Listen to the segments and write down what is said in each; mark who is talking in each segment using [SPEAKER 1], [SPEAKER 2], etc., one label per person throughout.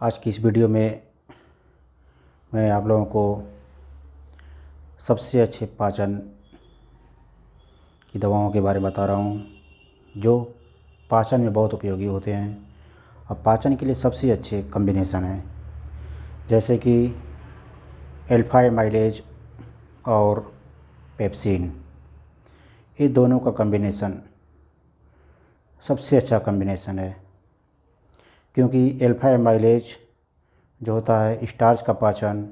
[SPEAKER 1] आज की इस वीडियो में मैं आप लोगों को सबसे अच्छे पाचन की दवाओं के बारे में बता रहा हूँ जो पाचन में बहुत उपयोगी होते हैं। अब पाचन के लिए सबसे अच्छे कॉम्बिनेशन हैं जैसे कि अल्फा एमाइलेज और पेप्सिन। ये दोनों का कॉम्बिनेशन सबसे अच्छा कॉम्बिनेशन है, क्योंकि अल्फा एमाइलेज जो होता है स्टार्च का पाचन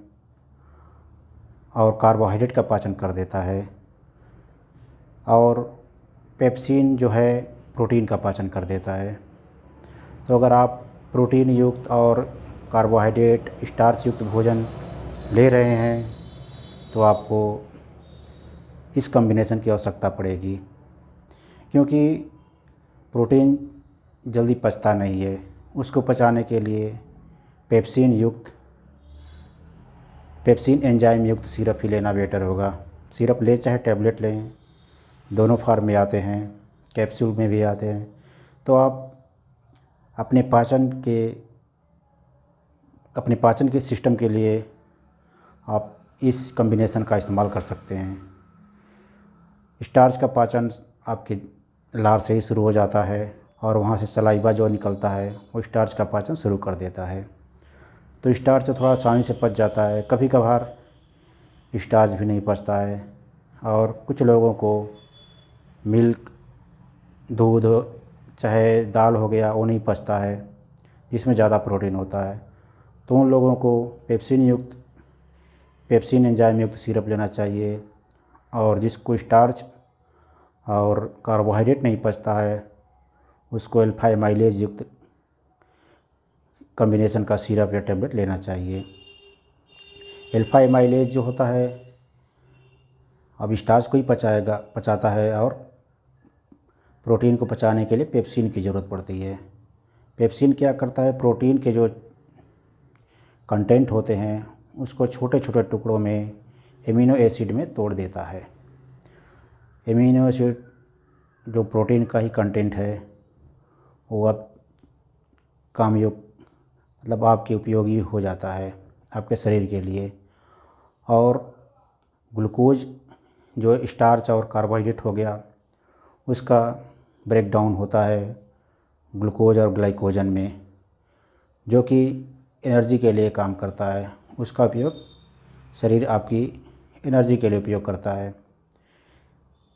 [SPEAKER 1] और कार्बोहाइड्रेट का पाचन कर देता है, और पेप्सिन जो है प्रोटीन का पाचन कर देता है। तो अगर आप प्रोटीन युक्त और कार्बोहाइड्रेट स्टार्च युक्त भोजन ले रहे हैं तो आपको इस कॉम्बिनेशन की आवश्यकता पड़ेगी, क्योंकि प्रोटीन जल्दी पचता नहीं है। उसको पचाने के लिए पेप्सिन एंजाइम युक्त सिरप ही लेना बेटर होगा। सिरप ले चाहे टैबलेट लें, दोनों फार्म में आते हैं, कैप्सूल में भी आते हैं। तो आप अपने पाचन के सिस्टम के लिए आप इस कॉम्बिनेशन का इस्तेमाल कर सकते हैं। स्टार्च का पाचन आपके लार से ही शुरू हो जाता है और वहाँ से सलाइवा जो निकलता है वो स्टार्च का पाचन शुरू कर देता है। तो स्टार्च थोड़ा आसानी से पच जाता है। कभी कभार स्टार्च भी नहीं पचता है, और कुछ लोगों को मिल्क, दूध, चाहे दाल हो गया, वो नहीं पचता है जिसमें ज़्यादा प्रोटीन होता है। तो उन लोगों को पेप्सिन एंजाइम युक्त सिरप लेना चाहिए। और जिसको स्टार्च और कार्बोहाइड्रेट नहीं पचता है उसको अल्फा एमाइलेज युक्त कॉम्बिनेशन का सिरप या टैबलेट लेना चाहिए। अल्फा एमाइलेज जो होता है अब स्टार्च को ही पचाता है, और प्रोटीन को पचाने के लिए पेप्सिन की ज़रूरत पड़ती है। पेप्सिन क्या करता है, प्रोटीन के जो कंटेंट होते हैं उसको छोटे छोटे टुकड़ों में एमिनो एसिड में तोड़ देता है। एमिनो एसिड जो प्रोटीन का ही कंटेंट है वो अब मतलब आपके उपयोगी हो जाता है आपके शरीर के लिए। और ग्लूकोज जो स्टार्च और कार्बोहाइड्रेट हो गया उसका ब्रेक डाउन होता है ग्लूकोज और ग्लाइकोजन में, जो कि एनर्जी के लिए काम करता है। उसका उपयोग शरीर आपकी एनर्जी के लिए उपयोग करता है।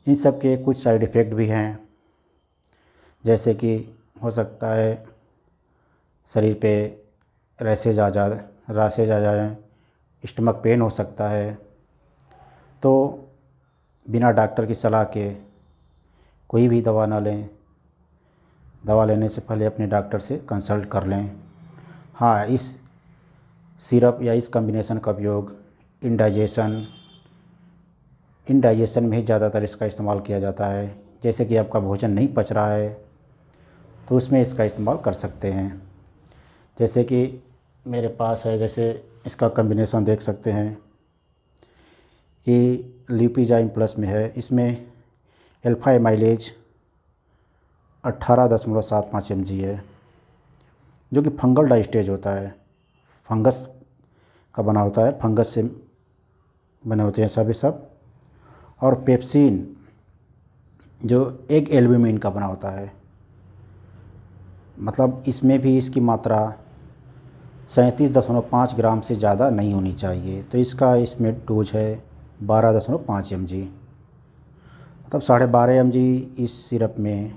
[SPEAKER 1] इन सब के कुछ साइड इफ़ेक्ट भी हैं, जैसे कि हो सकता है शरीर पे रैशेज आ जाए, स्टमक पेन हो सकता है। तो बिना डॉक्टर की सलाह के कोई भी दवा ना लें। दवा लेने से पहले अपने डॉक्टर से कंसल्ट कर लें। हाँ, इस सिरप या इस कॉम्बिनेशन का उपयोग इंडाइजेशन में ही ज़्यादातर इसका इस्तेमाल किया जाता है। जैसे कि आपका भोजन नहीं पच रहा है तो उसमें इसका इस्तेमाल कर सकते हैं। जैसे कि मेरे पास है, जैसे इसका कॉम्बिनेशन देख सकते हैं कि ल्यूपिजाइम प्लस में है। इसमें अल्फा एमाइलेज 18.75 mg है, जो कि फंगल डाइस्टेज होता है, फंगस का बना होता है, फंगस से बने होते हैं सब। और पेप्सिन जो एग एल्ब्यूमिन का बना होता है, मतलब इसमें भी इसकी मात्रा 37.5 ग्राम से ज़्यादा नहीं होनी चाहिए। तो इसमें डोज है 12.5 mg, मतलब 12.5 mg इस सिरप में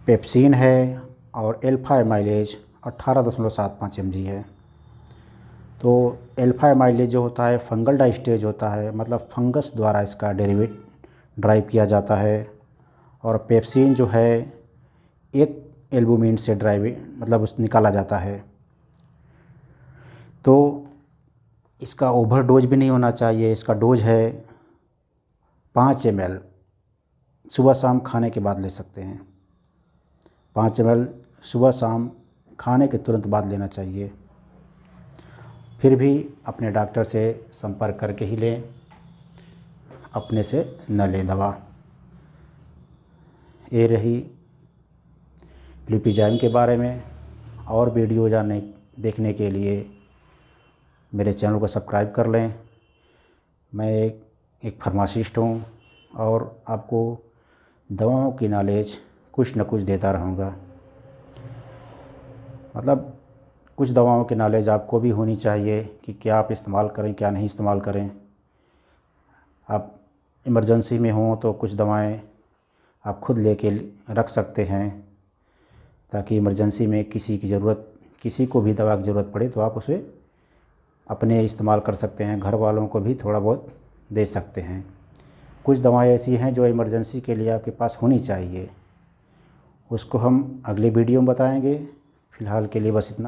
[SPEAKER 1] पेप्सिन है, और अल्फा एमाइलेज 18.75 mg है। तो अल्फा एमाइलेज जो होता है फंगल डाइस्टेज होता है, मतलब फंगस द्वारा इसका ड्राइव किया जाता है। और पेप्सिन जो है एक एल्बुमिन से मतलब निकाला जाता है। तो इसका ओवरडोज भी नहीं होना चाहिए। इसका डोज है 5 ml, सुबह शाम खाने के बाद ले सकते हैं। 5 ml सुबह शाम खाने के तुरंत बाद लेना चाहिए। फिर भी अपने डॉक्टर से संपर्क करके ही लें, अपने से न लें दवा। ये रही ल्यूपिजाइम के बारे में। और वीडियो देखने के लिए मेरे चैनल को सब्सक्राइब कर लें। मैं एक फार्मासिस्ट हूँ और आपको दवाओं की नॉलेज कुछ न कुछ देता रहूँगा। मतलब कुछ दवाओं की नॉलेज आपको भी होनी चाहिए कि क्या आप इस्तेमाल करें, क्या नहीं इस्तेमाल करें। आप इमरजेंसी में हों तो कुछ दवाएं आप खुद लेके रख सकते हैं, ताकि इमरजेंसी में किसी को भी दवा की ज़रूरत पड़े तो आप उसे अपने इस्तेमाल कर सकते हैं, घर वालों को भी थोड़ा बहुत दे सकते हैं। कुछ दवाएं ऐसी हैं जो इमरजेंसी के लिए आपके पास होनी चाहिए, उसको हम अगले वीडियो में बताएंगे। फ़िलहाल के लिए बस इतना।